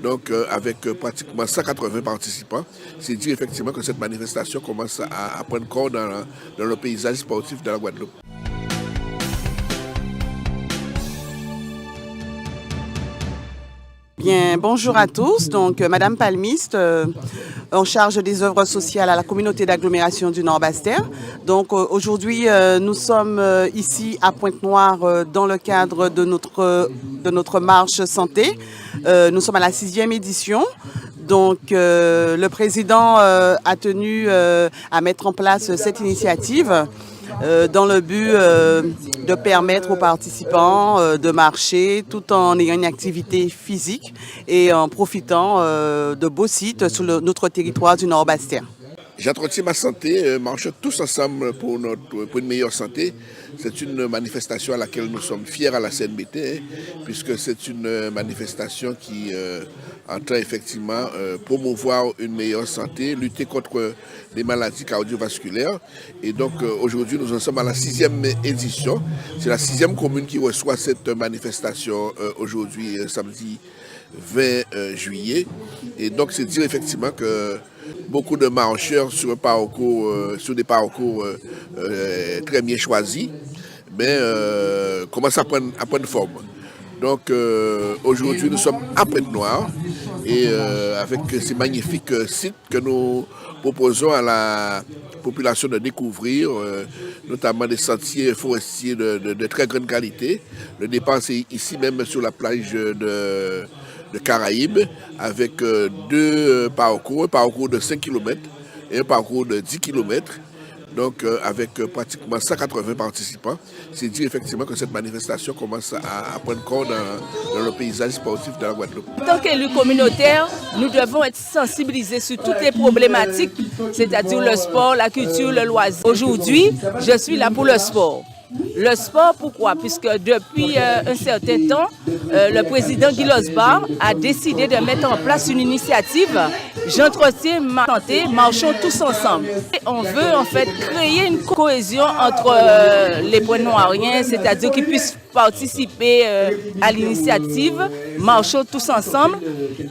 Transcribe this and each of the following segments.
donc avec pratiquement 180 participants. C'est dire effectivement que cette manifestation commence à prendre corps dans le paysage sportif de la Guadeloupe. Bien, bonjour à tous. Donc, Madame Palmiste, en charge des œuvres sociales à la communauté d'agglomération du Nord-Bas-Terre. Donc, aujourd'hui, nous sommes ici à Pointe-Noire dans le cadre de notre marche santé. Nous sommes à la 6e édition. Donc, le président a tenu à mettre en place cette initiative dans le but de permettre aux participants de marcher tout en ayant une activité physique et en profitant de beaux sites sur notre territoire du Nord-Bas-Terre. J'entretiens ma santé, marchons tous ensemble pour une meilleure santé. C'est une manifestation à laquelle nous sommes fiers à la CNBT, puisque c'est une manifestation qui entend effectivement promouvoir une meilleure santé, lutter contre les maladies cardiovasculaires. Et donc aujourd'hui, nous en sommes à la 6e édition. C'est la 6e commune qui reçoit cette manifestation aujourd'hui, samedi 20 juillet. Et donc c'est dire effectivement que beaucoup de marcheurs sur des parcours très bien choisis, mais commencent à prendre forme. Donc aujourd'hui nous sommes à Pointe-Noire et avec ces magnifiques sites que nous proposons à la population de découvrir, notamment des sentiers forestiers de très grande qualité. Le départ c'est ici même sur la plage de Caraïbes avec deux parcours, un parcours de 5 km et un parcours de 10 km. Donc avec pratiquement 180 participants, c'est dire effectivement que cette manifestation commence à prendre corps dans le paysage sportif de la Guadeloupe. En tant qu'élus communautaires, nous devons être sensibilisés sur toutes les problématiques, c'est-à-dire le sport, la culture, le loisir. Aujourd'hui, je suis là pour le sport. Le sport, pourquoi? Puisque depuis un certain temps, le président Guy Losbar a décidé de mettre en place une initiative. J'entretiens ma santé, marchons tous ensemble. Et on veut en fait créer une cohésion entre les Pointe-Noiriens, c'est-à-dire qu'ils puissent participer à l'initiative, marchons tous ensemble.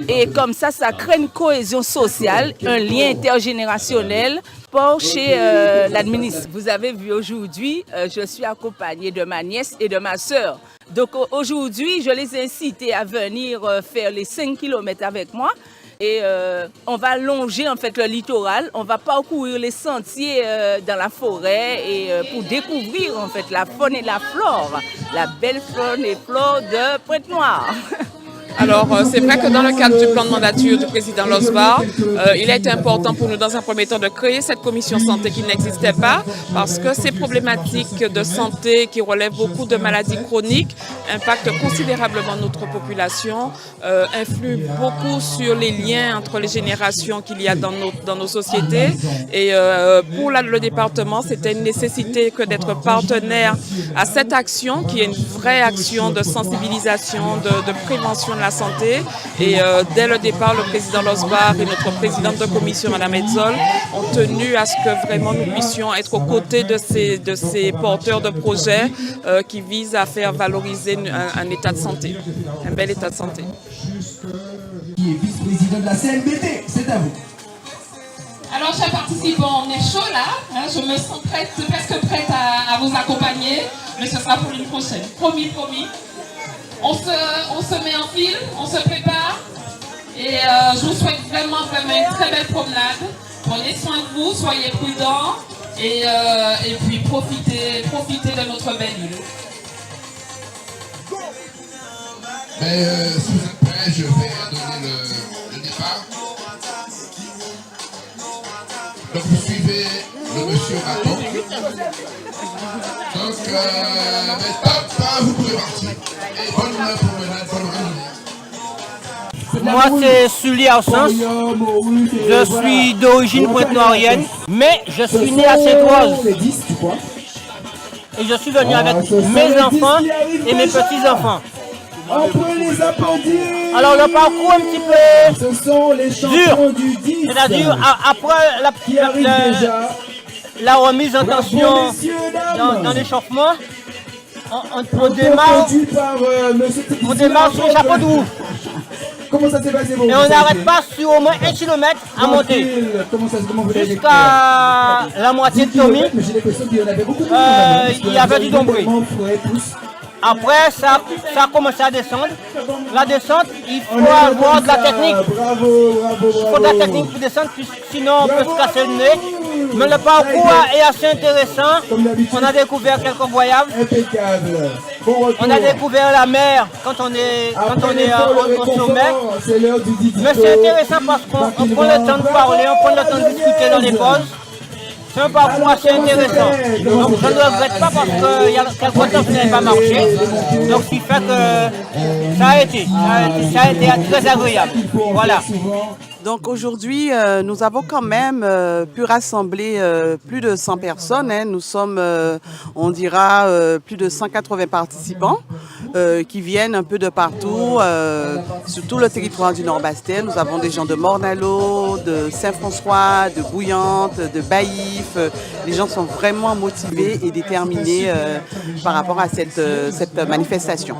Et comme ça crée une cohésion sociale, un lien intergénérationnel. Chez l'administration. Vous avez vu aujourd'hui, je suis accompagnée de ma nièce et de ma sœur. Donc aujourd'hui, je les ai incités à venir faire les 5 km avec moi. Et on va longer en fait le littoral, on va parcourir les sentiers dans la forêt et pour découvrir en fait la faune et la flore, la belle faune et flore de Pointe-Noire. Alors, c'est vrai que dans le cadre du plan de mandature du président Losbar, il a été important pour nous, dans un premier temps, de créer cette commission santé qui n'existait pas, parce que ces problématiques de santé qui relèvent beaucoup de maladies chroniques impactent considérablement notre population, influent beaucoup sur les liens entre les générations qu'il y a dans nos sociétés. Et pour le département, c'était une nécessité que d'être partenaire à cette action, qui est une vraie action de sensibilisation, de prévention de la santé. Et dès le départ, le président Losbar et notre présidente de commission, Mme Edzol, ont tenu à ce que vraiment nous puissions être aux côtés de ces porteurs de projets qui visent à faire valoriser un état de santé, un bel état de santé. Qui est vice-président de la CNBT, c'est à vous. Alors, chers participants, on est chaud là, hein, je me sens presque prête à vous accompagner, mais ce sera pour une prochaine. Promis, promis. On se met en file, on se prépare et je vous souhaite vraiment une très belle promenade. Prenez soin de vous, soyez prudents et puis profitez de notre belle île. Si vous êtes prêts, je vais donner le départ. Donc vous suivez le monsieur Raton. Donc, top, vous pouvez partir. Et bonne promenade, bonne randonnée. Moi c'est Sully Arsens, je suis d'origine pointe-noirienne, mais je suis né à Sainte-Rose. Et je suis venu avec mes enfants et mes petits-enfants. Alors le parcours un petit peu dur, c'est-à-dire après la remise en tension dans l'échauffement, on démarre sur le chapeau de roue. Comment ça s'est passé pour Et on n'arrête pas sur au moins 1 km à monter. Comment vous avez Jusqu'à la moitié de Tommy, Mais j'ai l'impression qu'il y en avait beaucoup de il y avait du Dombré. Après, ça a commencé à descendre. La descente, il faut avoir de la technique. Il faut de la technique pour descendre, sinon on peut se casser le nez. Mais le parcours est assez intéressant. On a découvert quelques voyages. Impeccable. On a découvert la mer quand on est au sommet. Mais c'est intéressant parce qu'on prend le temps de parler, on prend le temps de discuter dans les pauses. C'est un parcours assez intéressant. Donc je ne regrette pas parce qu'il y a quelque temps que ça n'avait pas marché. Donc ce qui fait que ça a été très agréable. Voilà. Donc aujourd'hui, nous avons quand même pu rassembler plus de 100 personnes. Hein. Nous sommes, on dira, plus de 180 participants qui viennent un peu de partout, sur tout le territoire du Nord-Bastère. Nous avons des gens de Morne-à-l'Eau, de Saint-François, de Bouillante, de Baïf. Les gens sont vraiment motivés et déterminés par rapport à cette manifestation.